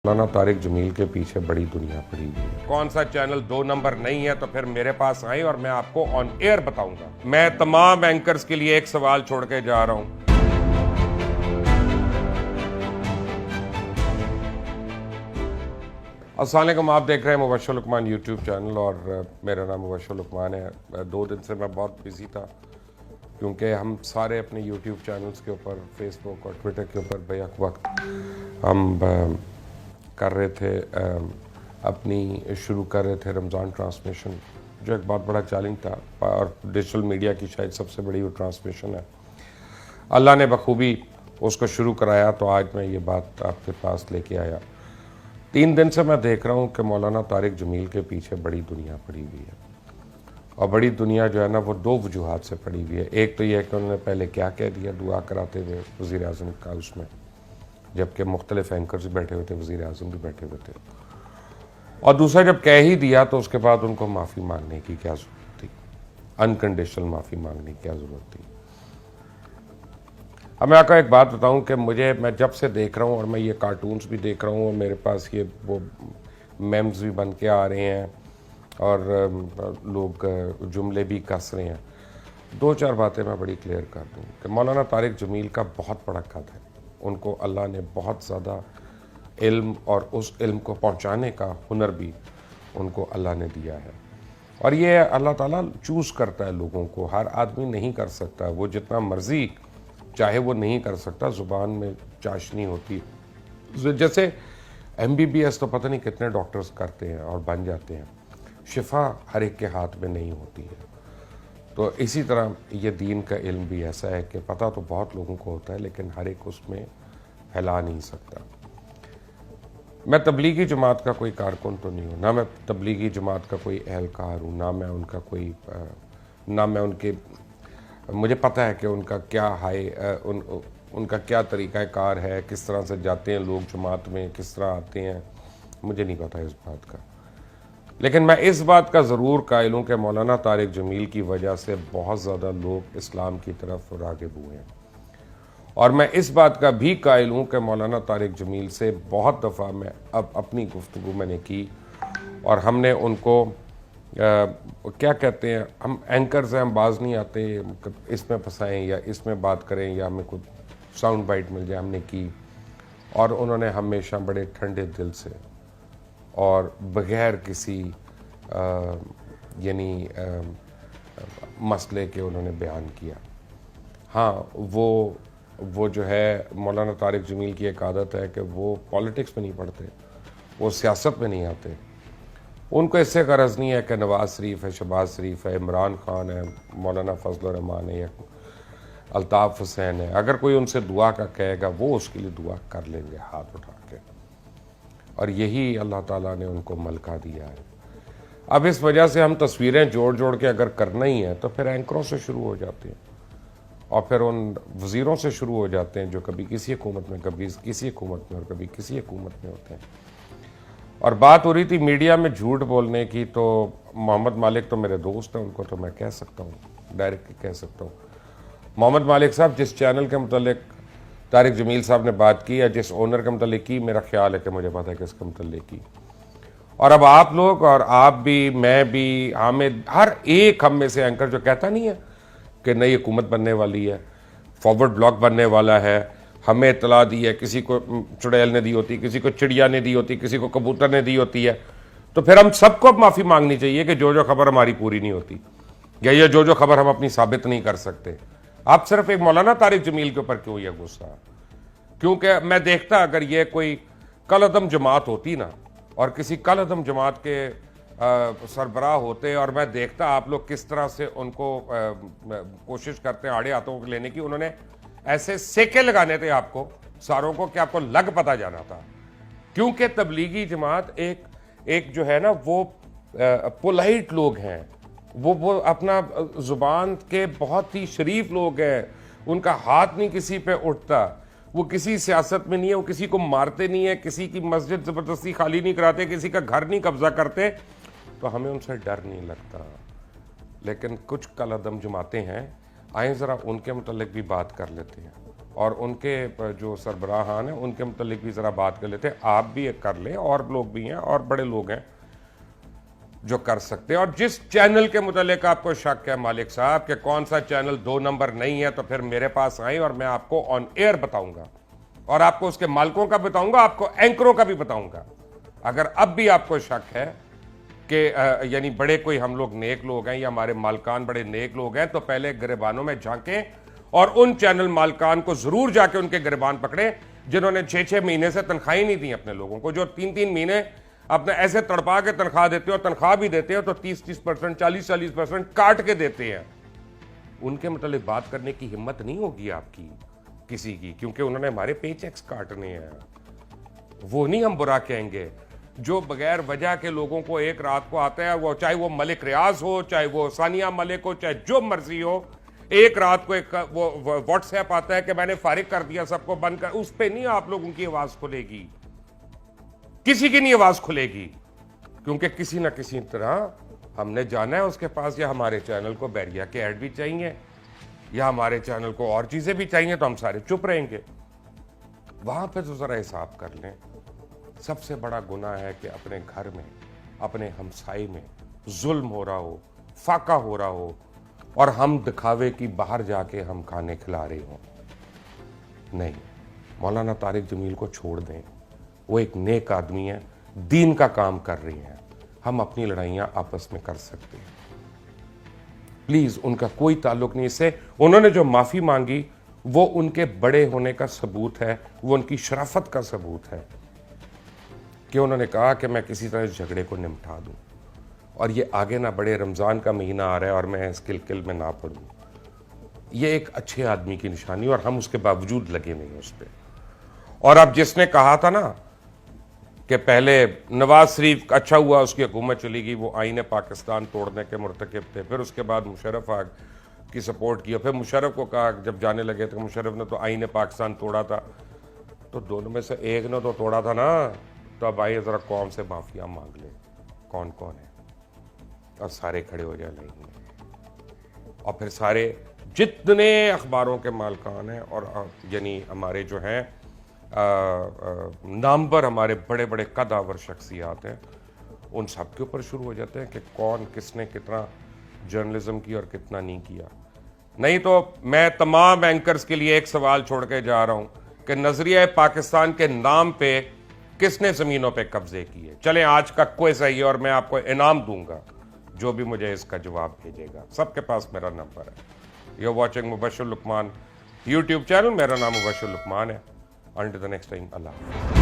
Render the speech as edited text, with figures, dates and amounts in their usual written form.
मौलाना तारिक जमील के पीछे बड़ी दुनिया पड़ी हुई है। कौन सा चैनल 2 नंबर नहीं है तो फिर मेरे पास आए और मैं आपको ऑन एयर बताऊंगा। मैं तमाम एंकर्स के लिए एक सवाल छोड़ के जा रहा हूं। अस्सलाम वालेकुम, आप देख रहे हैं मुबश्शिर लुकमान यूट्यूब चैनल और मेरा नाम मुबश्शिर लुकमान है। 2 दिन से मैं बहुत बिजी था क्योंकि हम सारे अपने यूट्यूब चैनल्स के ऊपर, फेसबुक और ट्विटर के ऊपर बेहक वक्त हम कर रहे थे, अपनी शुरू कर रहे थे रमज़ान ट्रांसमिशन, जो एक बहुत बड़ा चैलेंज था और डिजिटल मीडिया की शायद सबसे बड़ी वो ट्रांसमिशन है। अल्लाह ने बखूबी उसको शुरू कराया, तो आज मैं ये बात आपके पास लेके आया। 3 दिन से मैं देख रहा हूँ कि मौलाना तारिक जमील के पीछे बड़ी दुनिया पड़ी हुई है और बड़ी दुनिया जो है ना वो 2 वजूहात से पड़ी हुई है। एक तो यह है कि उन्होंने पहले क्या कह दिया दुआ कराते हुए वज़ीर आज़म का उसमें, जबकि मुख्तलिफ एंकर्स भी बैठे हुए थे, वज़ीर आज़म भी बैठे हुए थे, और दूसरा जब कह ही दिया तो उसके बाद उनको माफ़ी मांगने की क्या ज़रूरत थी, अनकंडीशनल माफ़ी मांगने की क्या ज़रूरत थी। अब मैं आपको एक बात बताऊं कि मैं जब से देख रहा हूं और मैं ये कार्टून्स भी देख रहा हूं और मेरे पास ये वो मेम्स भी बन के आ रहे हैं और लोग जुमले भी कस रहे हैं। 2-4 बातें मैं बड़ी क्लियर कर दूं कि मौलाना तारिक जमील का बहुत बड़ा कद है। उनको अल्लाह ने बहुत ज़्यादा इल्म और उस इल्म को पहुंचाने का हुनर भी उनको अल्लाह ने दिया है और ये अल्लाह ताला चूज़ करता है लोगों को। हर आदमी नहीं कर सकता, वो जितना मर्ज़ी चाहे वो नहीं कर सकता। ज़ुबान में चाशनी होती, जैसे MBBS तो पता नहीं कितने डॉक्टर्स करते हैं और बन जाते हैं, शिफा हर एक के हाथ में नहीं होती है। तो इसी तरह ये दीन का इल्म भी ऐसा है कि पता तो बहुत लोगों को होता है लेकिन हर एक उसमें फैला नहीं सकता। मैं तबलीगी जमात का कोई कारकुन तो नहीं हूँ, ना मैं तबलीगी जमात का कोई एहलकार हूँ, ना मैं उनका कोई ना मैं उनके, मुझे पता है कि उनका क्या उनका क्या तरीक़ाकार है, किस तरह से जाते हैं लोग जमात में, किस तरह आते हैं, मुझे नहीं पता इस बात का। लेकिन मैं इस बात का ज़रूर कायल हूँ कि मौलाना तारिक जमील की वजह से बहुत ज़्यादा लोग इस्लाम की तरफ राग़िब हुए हैं और मैं इस बात का भी कायल हूँ कि मौलाना तारिक जमील से बहुत दफ़ा मैं अब अपनी गुफ्तगू मैंने की और हमने उनको क्या कहते हैं, हम एंकर्स हैं, हम बाज नहीं आते, इसमें फंसाएँ या इसमें बात करें या हमें कुछ साउंड बाइट मिल जाए, हमने की। और उन्होंने हमेशा बड़े ठंडे दिल से और बग़ैर किसी यानी मसले के उन्होंने बयान किया। हाँ, वो जो है मौलाना तारिक जमील की एक आदत है कि वो पॉलिटिक्स में नहीं पढ़ते, वो सियासत में नहीं आते। उनको इससे गरज नहीं है कि नवाज़ शरीफ है, शहबाज शरीफ है, इमरान खान है, मौलाना फजल रहमान है या अल्ताफ़ हुसैन है। अगर कोई उनसे दुआ का कहेगा वो उसके लिए दुआ कर लेंगे हाथ उठा के, और यही अल्लाह ताला ने उनको मलका दिया है। अब इस वजह से हम तस्वीरें जोड़ जोड़ के अगर करना ही है तो फिर एंकरों से शुरू हो जाते हैं और फिर उन वज़ीरों से शुरू हो जाते हैं जो कभी किसी हुकूमत में, कभी किसी हुकूमत में और कभी किसी हुकूमत में होते हैं। और बात हो रही थी मीडिया में झूठ बोलने की, तो मोहम्मद मालिक तो मेरे दोस्त हैं, उनको तो मैं कह सकता हूँ, डायरेक्टली कह सकता हूँ। मोहम्मद मालिक साहब, जिस चैनल के मुतल्लिक तारिक जमील साहब ने बात की या जिस ओनर के मुतल्लिक की, मेरा ख्याल है कि मुझे पता है कि इसके मुतल्लिक की, और अब आप लोग और आप भी, मैं भी, हामिद, हर एक हम में से एंकर जो कहता नहीं है कि नई हुकूमत बनने वाली है, फॉरवर्ड ब्लॉक बनने वाला है, हमें इतला दी है, किसी को चुड़ैल ने दी होती, किसी को चिड़िया ने दी होती, किसी को कबूतर ने दी होती है, तो फिर हम सबको अब माफ़ी मांगनी चाहिए कि जो खबर हमारी पूरी नहीं होती या ये जो खबर हम अपनी साबित नहीं कर सकते। आप सिर्फ एक मौलाना तारिक जमील के ऊपर क्यों ये गुस्सा? क्योंकि मैं देखता अगर ये कोई कलअदम जमात होती ना और किसी कलअदम जमात के सरबराह होते और मैं देखता आप लोग किस तरह से उनको कोशिश करते हैं आड़े हाथों को लेने की, उन्होंने ऐसे सेके लगाने थे आपको सारों को कि आपको लग पता जाना था। क्योंकि तबलीगी जमात एक जो है ना वो पोलाइट लोग हैं, वो अपना ज़ुबान के बहुत ही शरीफ लोग हैं, उनका हाथ नहीं किसी पे उठता, वो किसी सियासत में नहीं है, वो किसी को मारते नहीं है, किसी की मस्जिद ज़बरदस्ती खाली नहीं कराते, किसी का घर नहीं कब्जा करते, तो हमें उनसे डर नहीं लगता। लेकिन कुछ कलअदम जमाते हैं, आए ज़रा उनके मुतल्लिक भी बात कर लेते हैं। और उनके जो सरबराहान हैं उनके मुतल्लिक भी ज़रा बात कर लेते हैं। आप भी एक कर लें, और लोग भी हैं और बड़े लोग हैं जो कर सकते हैं। और जिस चैनल के मुतल्लिक आपको शक है मालिक साहब कि कौन सा चैनल 2 नंबर नहीं है, तो फिर मेरे पास आए और मैं आपको ऑन एयर बताऊंगा, और आपको उसके मालिकों का बताऊंगा, आपको एंकरों का भी बताऊंगा। अगर अब भी आपको शक है कि यानी बड़े कोई हम लोग नेक लोग हैं या हमारे मालकान बड़े नेक लोग हैं, तो पहले गिरबानों में झांकें और उन चैनल मालकान को जरूर जाके उनके गिरबान पकड़े जिन्होंने 6-6 महीने से तनख्वाही नहीं दी अपने लोगों को, जो 3-3 महीने अपने ऐसे तड़पा के तनख्वाह देते हो, तनख्वाह भी देते हो तो 30-30%, 40-40% काट के देते हैं। उनके मतलब बात करने की हिम्मत नहीं होगी आपकी किसी की, क्योंकि उन्होंने हमारे पेचेक्स काटने हैं। वो नहीं हम बुरा कहेंगे जो बगैर वजह के लोगों को एक रात को आता है, वो चाहे वो मलिक रियाज हो, चाहे वो सानिया मलिक हो, चाहे जो मर्जी हो, एक रात को एक वो व्हाट्सएप आता है कि मैंने फारिग कर दिया, सबको बंद कर। उस पर नहीं आप लोगों की आवाज खुलेगी, किसी की नहीं आवाज खुलेगी, क्योंकि किसी ना किसी तरह हमने जाना है उसके पास, या हमारे चैनल को बैरिया के ऐड भी चाहिए या हमारे चैनल को और चीजें भी चाहिए, तो हम सारे चुप रहेंगे। वहां पे तो जरा हिसाब कर लें। सबसे बड़ा गुनाह है कि अपने घर में, अपने हमसाए में जुल्म हो रहा हो, फाका हो रहा हो, और हम दिखावे की बाहर जाके हम खाने खिला रहे हो। नहीं, मौलाना तारिक जमील को छोड़ दें, वो एक नेक आदमी है, दीन का काम कर रही हैं। हम अपनी लड़ाइयां आपस में कर सकते हैं। प्लीज, उनका कोई ताल्लुक नहीं इससे। उन्होंने जो माफी मांगी वो उनके बड़े होने का सबूत है, वो उनकी शराफत का सबूत है कि उन्होंने कहा कि मैं किसी तरह इस झगड़े को निपटा दूं, और ये आगे ना बढ़े। रमजान का महीना आ रहा है और मैं इस किलकिल में ना पड़ूं, ये एक अच्छे आदमी की निशानी, और हम उसके बावजूद लगे नहीं उस पर। और अब जिसने कहा था ना कि पहले नवाज शरीफ अच्छा हुआ उसकी हुकूमत चली गई, वो आईने पाकिस्तान तोड़ने के मुर्तकिब थे, फिर उसके बाद मुशर्रफ की सपोर्ट किया, फिर मुशर्रफ को कहा जब जाने लगे तो मुशर्रफ ने तो आईने पाकिस्तान तोड़ा था, तो दोनों में से एक ने तो तोड़ा था ना। तो अब आइए जरा कौम से माफिया मांग ले कौन कौन है, और सारे खड़े हो जाए लाइन में, और फिर सारे जितने अखबारों के मालकान हैं और यानी हमारे जो हैं नामवर हमारे बड़े बड़े कदावर शख्सियात हैं, उन सब के ऊपर शुरू हो जाते हैं कि कौन किसने कितना जर्नलिज्म की और कितना नहीं किया। नहीं तो मैं तमाम एंकर्स के लिए एक सवाल छोड़ के जा रहा हूं कि नजरिया पाकिस्तान के नाम पे किसने जमीनों पे कब्जे किए। चलें आज का क्विज है ये, और मैं आपको इनाम दूंगा जो भी मुझे इसका जवाब भेजेगा। सबके पास मेरा नंबर है। You are watching Mubashshir Luqman YouTube channel, मेरा नाम मुबश्शिर लुकमान है। Until the next time, Allah.